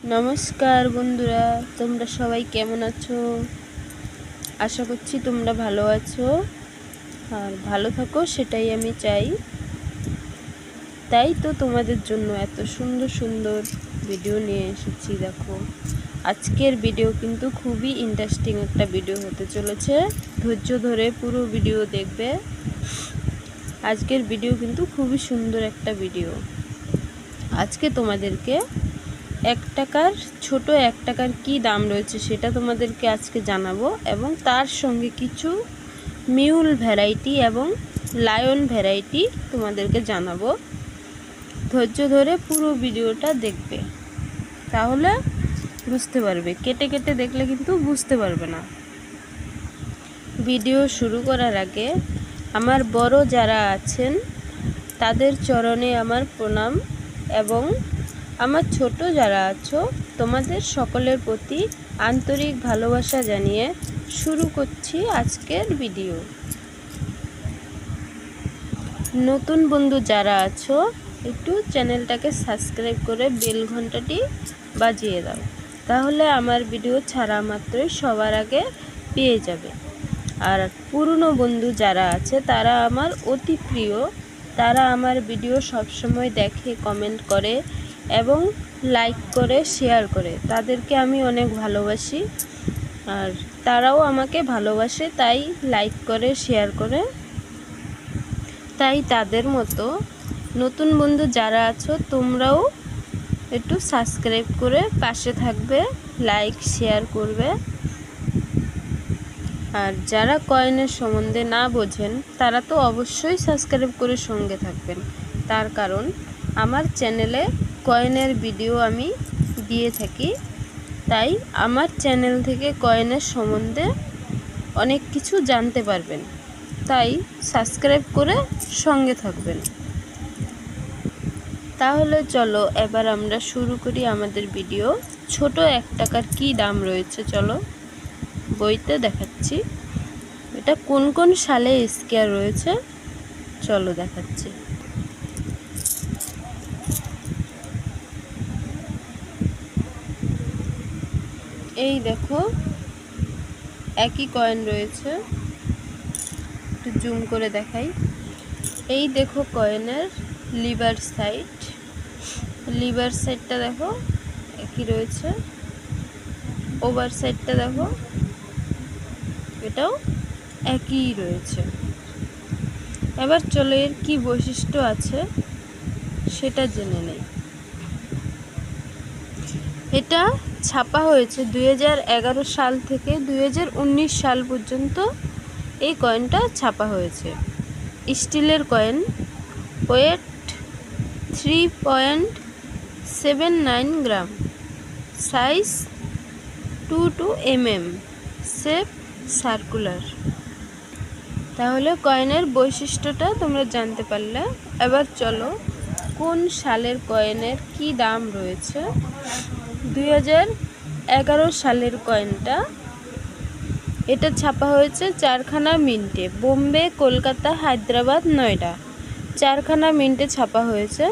নমস্কার বন্ধুরা, তোমরা সবাই কেমন আছো? আশা করছি তোমরা ভালো আছো আর ভালো থাকো, সেটাই আমি চাই। তাই তো তোমাদের জন্য এত সুন্দর সুন্দর ভিডিও নিয়ে এসেছি। দেখো, আজকের ভিডিও কিন্তু খুবই ইন্টারেস্টিং একটা ভিডিও হতে চলেছে। ধৈর্য ধরে পুরো ভিডিও দেখবে। আজকের ভিডিও কিন্তু খুবই সুন্দর একটা ভিডিও। আজকে তোমাদেরকে ছোট 1 টাকার কি দাম রয়েছে সেটা তোমাদেরকে আজকে জানাবো, এবং তার সঙ্গে কিছু মিউল ভ্যারাইটি এবং লায়ন ভ্যারাইটি তোমাদেরকে জানাবো। ধৈর্য ধরে পুরো ভিডিওটা দেখবে, তাহলে বুঝতে পারবে। কেটে কেটে দেখলে কিন্তু বুঝতে পারবে না। ভিডিও শুরু করার আগে আমার বড় যারা আছেন তাদের চরণে আমার প্রণাম, এবং আমার ছোট যারা আছো তোমাদের সকলের প্রতি আন্তরিক ভালোবাসা জানিয়ে শুরু করছি আজকের ভিডিও। নতুন বন্ধু যারা আছো একটু চ্যানেলটাকে সাবস্ক্রাইব করে বেল ঘন্টাটি বাজিয়ে দাও, তাহলে আমার ভিডিও ছাড়া মাত্রই সবার আগে পেয়ে যাবে। আর পুরনো বন্ধু যারা আছে তারা আমার অতি প্রিয়, তারা আমার ভিডিও সবসময় দেখে, কমেন্ট করে এবং লাইক করে, শেয়ার করে। তাদেরকে আমি অনেক ভালোবাসি আর তারাও আমাকে ভালোবাসে, তাই লাইক করে, শেয়ার করে। তাই তাদের মতো নতুন বন্ধু যারা আছো তোমরাও একটু সাবস্ক্রাইব করে পাশে থাকবে, লাইক শেয়ার করবে। আর যারা কয়েনের সম্বন্ধে না বোঝেন তারা তো অবশ্যই সাবস্ক্রাইব করে সঙ্গে থাকবেন, তার কারণ আমার চ্যানেলে কয়েনের ভিডিও আমি দিয়ে থাকি। তাই আমার চ্যানেল থেকে কয়েনের সম্বন্ধে অনেক কিছু জানতে পারবেন, তাই সাবস্ক্রাইব করে সঙ্গে থাকবেন। তাহলে চলো এবার আমরা শুরু করি আমাদের ভিডিও। ছোট 1 টাকার কি দাম রয়েছে চলো বইতে দেখাচ্ছি। এটা কোন কোন সালে স্কেয়ার রয়েছে চলো দেখাচ্ছি। এই দেখো, একই কয়েন রয়েছে, একটু জুম করে দেখাই। এই দেখো কয়েনের লিভার সাইডটা দেখো একই রয়েছে, ওভার সাইডটা দেখো এটাও একই রয়েছে। এবার চলো এর কি বৈশিষ্ট্য আছে সেটা জেনে নেই। এটা ছাপা হয়েছে 2011 সাল থেকে 2019 সাল পর্যন্ত এই কয়েনটা ছাপা হয়েছে। স্টিলের কয়েন, ওয়েট 3.79 গ্রাম, সাইজ 22 mm, শেপ সার্কুলার। তাহলে কয়েনের বৈশিষ্ট্যটা তোমরা জানতে পারলে। এবার চলো কোন সালের কয়েনের কি দাম রয়েছে। 2011 সালের কয়েনটা, এটা ছাপা হয়েছে 4খানা মিন্টে, বোম্বে, কলকাতা, হায়দ্রাবাদ, নয়ডা। 4খানা মিন্টে ছাপা হয়েছে,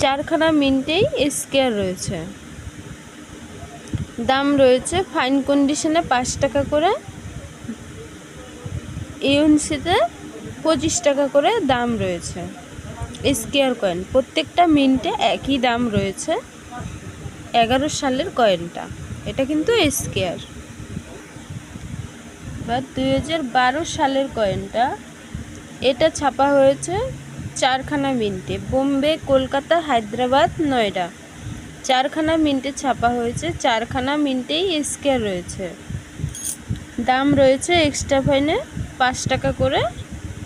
4খানা মিন্টেই স্কেয়ার রয়েছে। দাম রয়েছে ফাইন কন্ডিশনে 5 টাকা করে, ইউএনসিতে 25 টাকা করে দাম রয়েছে। স্কেয়ার কয়েন প্রত্যেকটা মিন্টে একই দাম রয়েছে। 11 সালের কয়েনটা, এটা কিন্তু স্কেয়ার। বা 2012 সালের কয়েনটা, এটা ছাপা হয়েছে 4খানা মিন্টে, বোম্বে, কলকাতা, হায়দ্রাবাদ, নয়ডা। 4খানা মিন্টে ছাপা হয়েছে, 4খানা মিন্টেই স্কেয়ার রয়েছে। দাম রয়েছে এক্সট্রা ফাইনে 5 টাকা করে,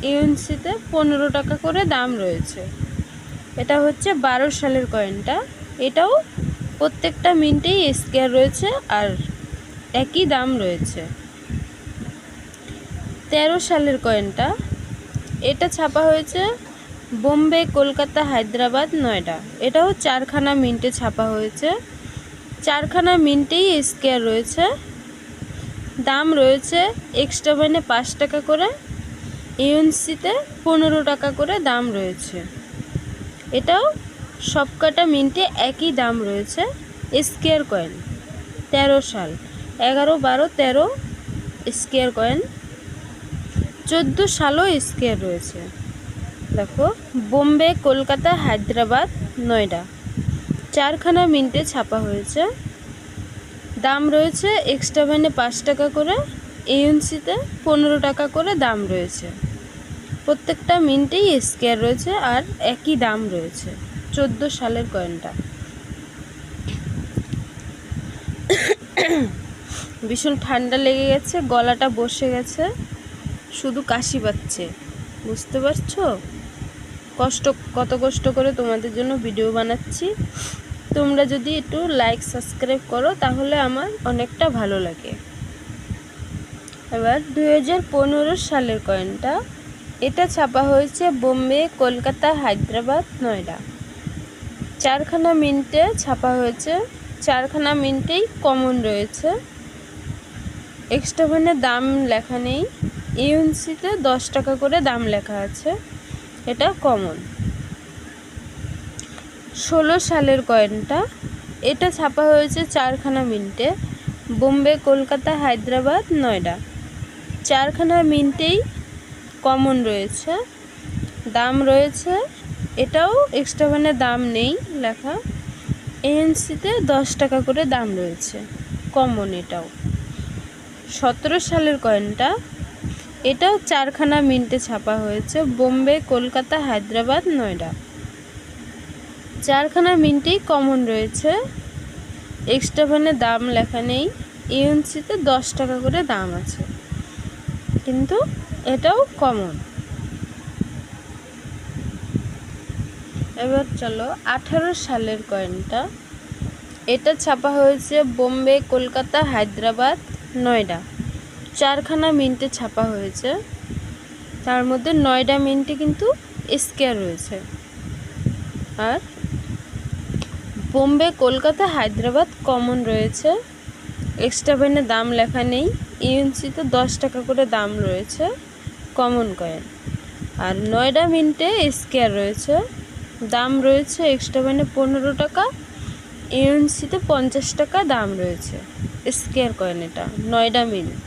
ইউএনসিতে 15 টাকা করে দাম রয়েছে। এটা হচ্ছে 12 সালের কয়েনটা, এটাও প্রত্যেকটা মিন্টেই স্কেয়ার রয়েছে আর একই দাম রয়েছে। 13 সালের কয়েনটা, এটা ছাপা হয়েছে বোম্বে, কলকাতা, হায়দ্রাবাদ, নয়ডা। এটাও 4খানা মিন্টে ছাপা হয়েছে, 4খানা মিন্টেই স্কেয়ার রয়েছে। দাম রয়েছে এক্সট্রা ফাইনে 5 টাকা করে, ইউএনসিতে 15 টাকা করে দাম রয়েছে। এটাও সবকটা মিন্টে একই দাম রয়েছে। স্কোয়ার কয়েন 13 সাল, 11, 12, 13 স্কোয়ার কয়েন। 14 সালও স্কোয়ার রয়েছে। দেখো, বোম্বে, কলকাতা, হায়দ্রাবাদ, নয়ডা 4খানা মিন্টে ছাপা হয়েছে। দাম রয়েছে এক্সট্রা ভ্যানে 5 টাকা করে, এএনসিতে 15 টাকা করে দাম রয়েছে। প্রত্যেকটা মিন্টেই স্কোয়ার রয়েছে আর একই দাম রয়েছে। 14 সালের কয়েনটা। ভীষণ ঠান্ডা লেগে গেছে, গলাটা বসে গেছে, শুধু কাশি পাচ্ছে। বুঝতে পারছো কত কষ্ট করে তোমাদের জন্য ভিডিও বানাচ্ছি। তোমরা যদি একটু লাইক সাবস্ক্রাইব করো তাহলে আমার অনেকটা ভালো লাগে। এবার 2015 সালের কয়েনটা। এটা ছাপা হয়েছে বোম্বে, কলকাতা, হায়দ্রাবাদ, নয়ডা 4খানা মিন্টে ছাপা হয়েছে। 4খানা মিন্টেই কমন রয়েছে। এক্সট্রা ভ্যানে দাম লেখা নেই, ইউএনসিতে 10 টাকা করে দাম লেখা আছে, এটা কমন। 16 সালের কয়েনটা। এটা ছাপা হয়েছে 4খানা মিন্টে, বোম্বে, কলকাতা, হায়দ্রাবাদ, নয়ডা 4খানা মিন্টেই কমন রয়েছে, দাম রয়েছে। এটাও এক্সট্রা ভ্যানে দাম নেই লেখা, এএনসিতে 10 টাকা করে দাম রয়েছে, কমন এটাও। 17 সালের কয়েনটা। এটাও 4খানা মিন্টে ছাপা হয়েছে, বোম্বে, কলকাতা, হায়দ্রাবাদ, নয়ডা 4খানা মিন্টেই কমন রয়েছে, এক্সট্রা ভ্যানে দাম লেখা নেই, ইউএনসিতে 10 টাকা করে দাম আছে, কিন্তু এটাও কমন। এবার চলো 18 সালের কয়েনটা। এটা ছাপা হয়েছে বোম্বে, কলকাতা, হায়দ্রাবাদ, নয়ডা 4খানা মিন্টে ছাপা হয়েছে। তার মধ্যে নয়ডা মিন্টে কিন্তু স্কোয়ার রয়েছে, আর বোম্বে, কলকাতা, হায়দ্রাবাদ কমন রয়েছে, এক্সট্রা ভ্যানে দাম লেখা নেই, ইউএনসিতে 10 টাকা করে দাম রয়েছে, কমন কয়েন। আর নয়ডা মিন্টে স্কোয়ার রয়েছে, দাম রয়েছে এক্সট্রা ভ্যানে 15 টাকা, ইউএনসিতে 50 টাকা দাম রয়েছে। স্কোয়ার কয়েন এটা, নয়ডা মিন্ট।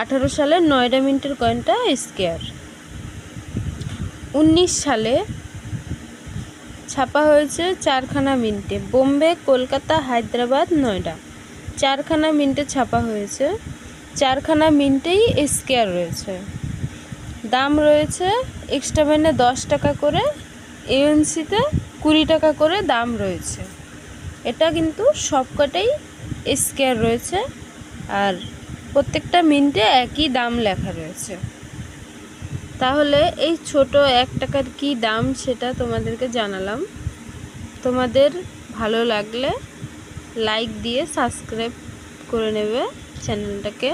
18 সালে নয়ডা মিন্টের কয়েনটা স্কোয়ার। 19 সালে ছাপা হয়েছে 4খানা মিন্টে, বোম্বে, কলকাতা, হায়দ্রাবাদ, নয়ডা 4খানা মিন্টে ছাপা হয়েছে। 4খানা মিন্টেই স্কোয়ার রয়েছে, দাম রয়েছে এক্সট্রা ভ্যানে 10 টাকা করে, এএনসিতে 20 টাকা করে দাম রয়েছে। এটা কিন্তু সবকটাই স্কোয়ার রয়েছে, আর প্রত্যেকটা মিন্টে একই দাম লেখা রয়েছে। তাহলে এই ছোট 1 টাকার কি দাম সেটা তোমাদেরকে জানালাম। তোমাদের ভালো লাগলে লাইক দিয়ে সাবস্ক্রাইব করে নেবে চ্যানেলটাকে,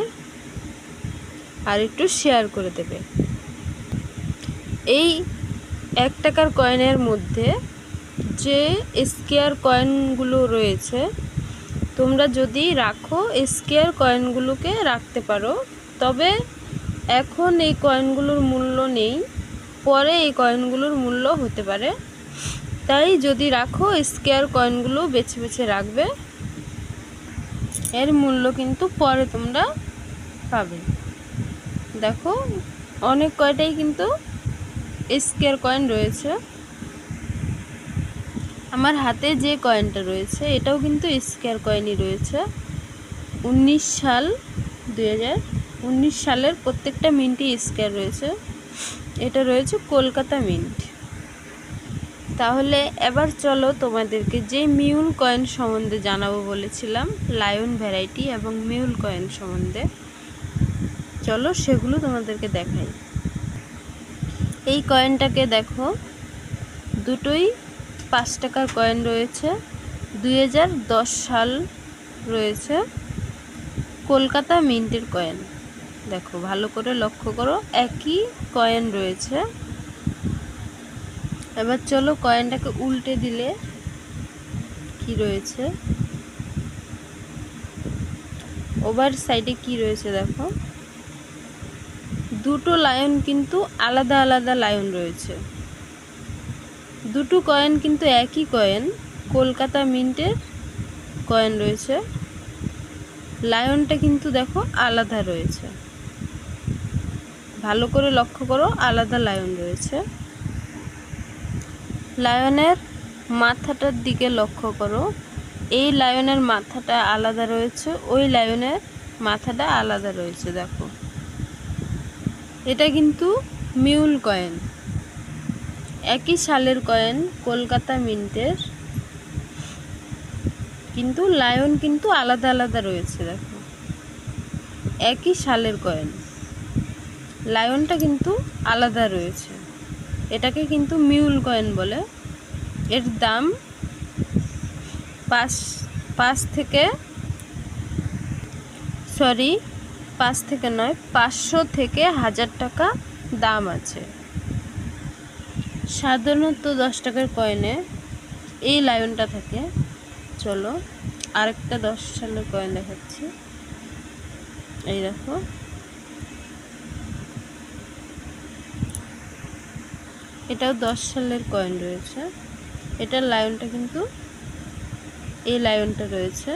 আর একটু শেয়ার করে দেবে। এই 1 টাকার কয়েনের মধ্যে যে স্কোয়ার কয়েনগুলো রয়েছে, তোমরা যদি রাখো স্কোয়ার কয়েনগুলোকে রাখতে পারো, তবে এখন এই কয়েনগুলোর মূল্য নেই, পরে এই কয়েনগুলোর মূল্য হতে পারে। তাই যদি রাখো স্কোয়ার কয়েনগুলো বেছে বেছে রাখবে, এর মূল্য কিন্তু পরে তোমরা পাবে। দেখো, অনেক কয়টাই কিন্তু স্কোয়ার কয়েন রয়েছে। আমার হাতে যে কয়েনটা রয়েছে এটাও কিন্তু স্কোয়ার কয়েনই রয়েছে। 2019 সালের প্রত্যেকটা মিন্টই স্কোয়ার রয়েছে। এটা রয়েছে কলকাতা মিন্ট। তাহলে এবার চলো তোমাদেরকে যে মিউল কয়েন সম্বন্ধে জানাবো বলেছিলাম, লায়ন ভ্যারাইটি এবং মিউল কয়েন সম্বন্ধে, চলো সেগুলো তোমাদেরকে দেখাই। এই কয়েনটাকে দেখো, দুটোই 5 টাকার কয়েন রয়েছে, 2010 সাল রয়েছে, কলকাতা মিন্টের কয়েন। দেখো ভালো করে লক্ষ্য করো, একই কয়েন রয়েছে। এবার চলো কয়েনটাকে উল্টে দিলে কি রয়েছে, ওভার সাইডে কি রয়েছে দেখো, দুটো লায়ন কিন্তু আলাদা আলাদা লায়ন রয়েছে। দুটো কয়েন কিন্তু একই কয়েন, কলকাতা মিন্টের কয়েন রয়েছে, লায়নটা কিন্তু দেখো আলাদা রয়েছে, ভালো করে লক্ষ্য করো, আলাদা লায়ন রয়েছে। লায়নের মাথাটার দিকে লক্ষ্য করো, এই লায়নের মাথাটা আলাদা রয়েছে, ওই লায়নের মাথাটা আলাদা রয়েছে। দেখো এটা কিন্তু মিউল কয়েন, একই সালের কয়েন, কলকাতা মিন্টের, কিন্তু লায়ন কিন্তু আলাদা আলাদা রয়েছে। দেখো একই সালের কয়েন, লায়নটা কিন্তু আলাদা রয়েছে, এটাকে কিন্তু মিউল কয়েন বলে। এর দাম 5 থেকে নয়, 500 থেকে 1000 টাকা দাম আছে। সাধারণত 10 টাকার কয়েনে এই লায়নটা থাকে। চলো আরেকটা 10 সালের কয়েন দেখাচ্ছি। এই দেখো, এটাও 10 সালের কয়েন রয়েছে, এটার লায়নটা কিন্তু এই লায়নটা রয়েছে,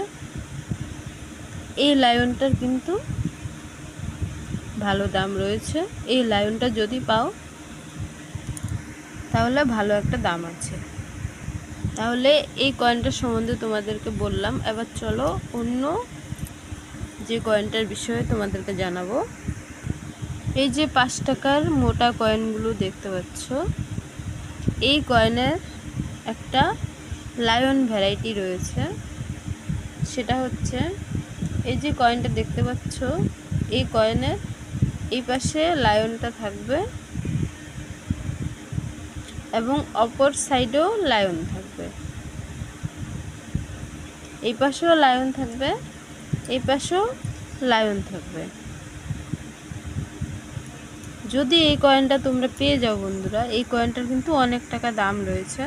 এই লায়নটার কিন্তু ভালো দাম রয়েছে। এই লায়নটা যদি পাও তাহলে ভালো একটা দাম আছে। তাহলে এই কয়েনটার সম্বন্ধে তোমাদেরকে বললাম। এবার চলো অন্য যে কয়েনটার বিষয়ে তোমাদেরকে জানাবো। এই যে 5 টাকার মোটা কয়েনগুলো দেখতে পাচ্ছ, এই কয়েনের একটা লায়ন ভ্যারাইটি রয়েছে। সেটা হচ্ছে এই যে কয়েনটা দেখতে পাচ্ছ, এই কয়েনের এই পাশে লায়নটা থাকবে এবং অপর সাইডেও লায়ন থাকবে, এই পাশেও লায়ন থাকবে, এই পাশেও লায়ন থাকবে। যদি এই কয়েনটা তোমরা পেয়ে যাও বন্ধুরা, এই কয়েনটার কিন্তু অনেক টাকা দাম রয়েছে।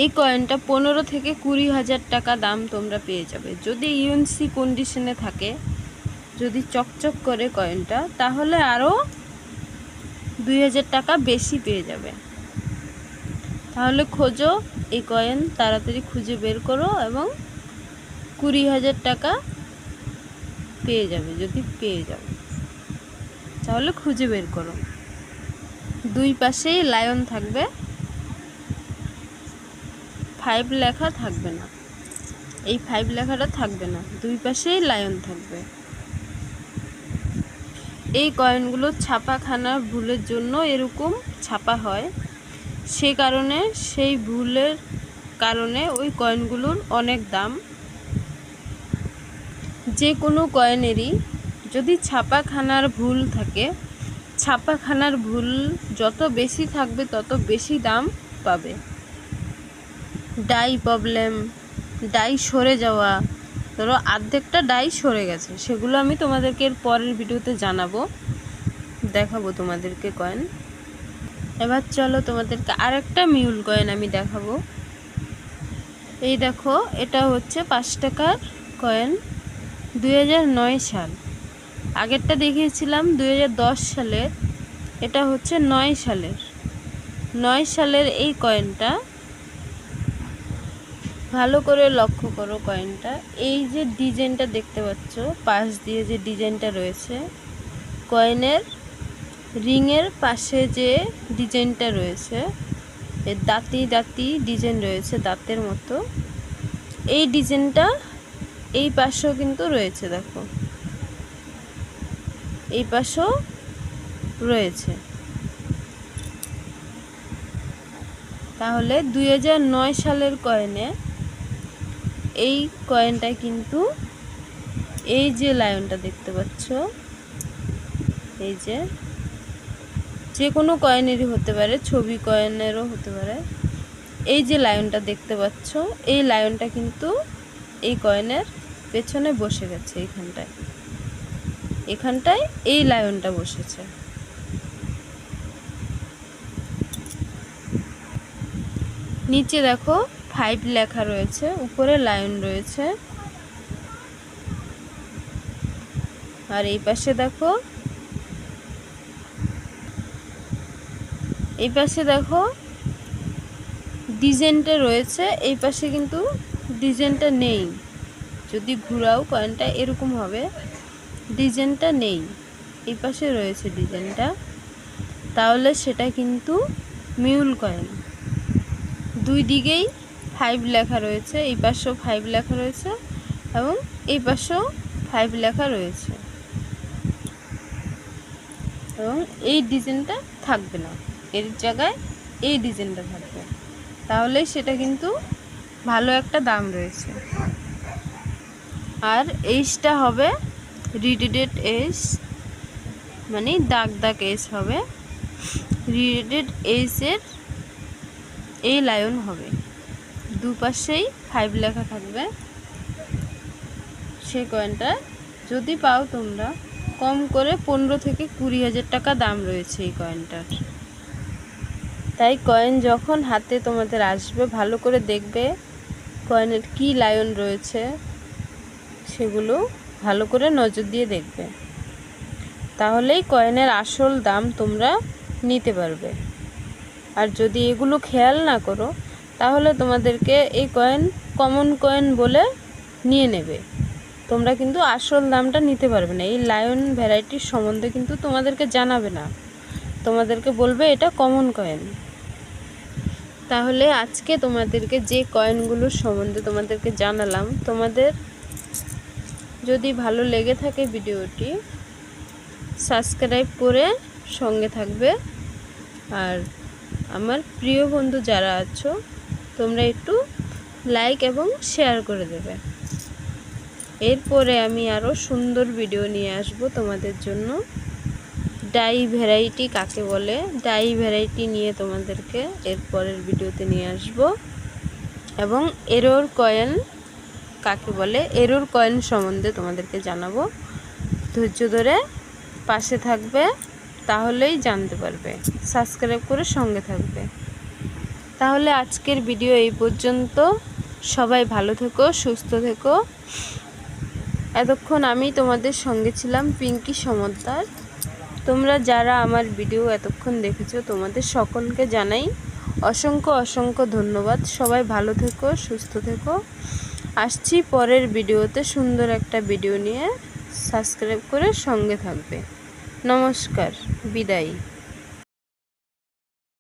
এই কয়েনটা 15 থেকে 20,000 টাকা দাম তোমরা পেয়ে যাবে। যদি ইউএনসি কন্ডিশনে থাকে, যদি চকচক করে কয়েনটা, তাহলে আরও 2000 টাকা বেশি পেয়ে যাবে। তাহলে খোঁজো এই কয়েন, তাড়াতাড়ি খুঁজে বের করো এবং 20,000 টাকা পেয়ে যাবে। যদি পেয়ে যাও তাহলে খুঁজে বের করো। দুই পাশেই লায়ন থাকবে, 5 লেখা থাকবে না, এই 5 লেখাটা থাকবে না, দুই পাশেই লায়ন থাকবে। এই কয়েনগুলো ছাপাখানার ভুলের জন্য এরকম ছাপা হয়, সে কারণে সেই ভুলের কারণে ওই কয়েনগুলোর অনেক দাম। যে কোনো কয়েনেরই যদি ছাপাখানার ভুল থাকে, ছাপাখানার ভুল যত বেশি থাকবে তত বেশি দাম পাবে। ডাই প্রবলেম, ডাই সরে যাওয়া, ধরো অর্ধেকটা ডাই সরে গেছে, সেগুলো আমি তোমাদেরকে এর পরের ভিডিওতে জানাবো, দেখাবো তোমাদেরকে কয়েন। এবার চলো তোমাদেরকে আরেকটা মিউল কয়েন আমি দেখাবো। এই দেখো, এটা হচ্ছে 5 টাকার কয়েন, 2009 সাল। আগেরটা দেখিয়েছিলাম 2010 সালের, এটা হচ্ছে 9 সালের। 9 সালের এই কয়েনটা ভালো করে লক্ষ্য করো। কয়েনটা এই যে ডিজাইনটা দেখতে পাচ্ছ, পাশ দিয়ে যে ডিজাইনটা রয়েছে, কয়েনের রিংয়ের পাশে যে ডিজাইনটা রয়েছে, এর দাঁতি দাঁতি ডিজাইন রয়েছে, দাঁতের মতো। এই ডিজাইনটা এই পাশেও কিন্তু রয়েছে, দেখো এই পাশেও রয়েছে। তাহলে 2009 সালের কয়েনে এই কয়েনটা কিন্তু এই যে লায়নটা দেখতে পাচ্ছ, এই যে কোনো কয়েনেরই হতে পারে, ছবি কয়েনেরও হতে পারে। এই যে লায়নটা দেখতে পাচ্ছ, এই লায়নটা কিন্তু এই কয়েনের পেছনে বসে গেছে, এখানটায় এই লায়নটা বসেছে। নিচে দেখো 5 লেখা রয়েছে, উপরে লায়ন রয়েছে। আর এই পাশে দেখো, এই পাশে দেখো ডিজাইনটা রয়েছে, এই পাশে কিন্তু ডিজাইনটা নেই। যদি ঘুরাও কয়েনটা এরকম হবে, ডিজাইনটা নেই, এই পাশে রয়েছে ডিজাইনটা, তাহলে সেটা কিন্তু মিউল কয়েন। দুই দিকেই 5 লেখা রয়েছে, এই পাশেও 5 লেখা রয়েছে এবং এই পাশেও 5 লেখা রয়েছে, এবং এই ডিজাইনটা থাকবে না, এর জায়গায় এই ডিজাইনটা থাকবে, তাহলে সেটা কিন্তু ভালো একটা দাম রয়েছে। আর এইচটা হবে রিডেড এজ, মানে দাগ দাগ এজ হবে। রিডেড এজের এই লায়ন হবে, দুপাশেই 5 লেখা থাকবে। সেই কয়েনটা যদি পাও তোমরা, কম করে 15 থেকে 20 হাজার টাকা দাম রয়েছে এই কয়েনটার। তাই কয়েন যখন হাতে তোমাদের আসবে ভালো করে দেখবে কয়েনের কি লায়ন রয়েছে, সেগুলো ভালো করে নজর দিয়ে দেখবে, তাহলেই কয়েনের আসল দাম তোমরা নিতে পারবে। আর যদি এগুলো খেয়াল না করো, তাহলে তোমাদেরকে এই কয়েন কমন কয়েন বলে নিয়ে নেবে, তোমরা কিন্তু আসল দামটা নিতে পারবে না। এই লায়ন ভ্যারাইটির সম্বন্ধে কিন্তু তোমাদেরকে জানাবে না, তোমাদেরকে বলবে এটা কমন কয়েন। তাহলে আজকে তোমাদেরকে যে কয়েনগুলোর সম্বন্ধে তোমাদেরকে জানালাম, তোমাদের যদি ভালো লেগে থাকে ভিডিওটি সাবস্ক্রাইব করে সঙ্গে থাকবে। আর আমার প্রিয় বন্ধু যারা আছো, তোমরা একটু লাইক এবং শেয়ার করে দেবে। এরপরে আমি আরও সুন্দর ভিডিও নিয়ে আসব তোমাদের জন্য। ডাই ভ্যারাইটি কাকে বলে, ডাই ভ্যারাইটি নিয়ে তোমাদেরকে এরপরের ভিডিওতে নিয়ে আসব, এবং এরর কয়েন কাকে বলে, এরর কয়েন সম্বন্ধে তোমাদেরকে জানাবো। ধৈর্য ধরে পাশে থাকবে, তাহলেই জানতে পারবে। সাবস্ক্রাইব করে সঙ্গে থাকবে। তাহলে আজকের ভিডিও এই পর্যন্ত। সবাই ভালো থেকো, সুস্থ থেকো। এতক্ষণ আমি তোমাদের সঙ্গে ছিলাম পিঙ্কি সমদ্দার। তোমরা যারা আমার ভিডিও এতক্ষণ দেখেছো, তোমাদের সকলকে জানাই অসংখ্য অসংখ্য ধন্যবাদ। সবাই ভালো থেকো, সুস্থ থেকো। আসছি পরের ভিডিওতে সুন্দর একটা ভিডিও নিয়ে। সাবস্ক্রাইব করে সঙ্গে থাকবে। নমস্কার, বিদায়।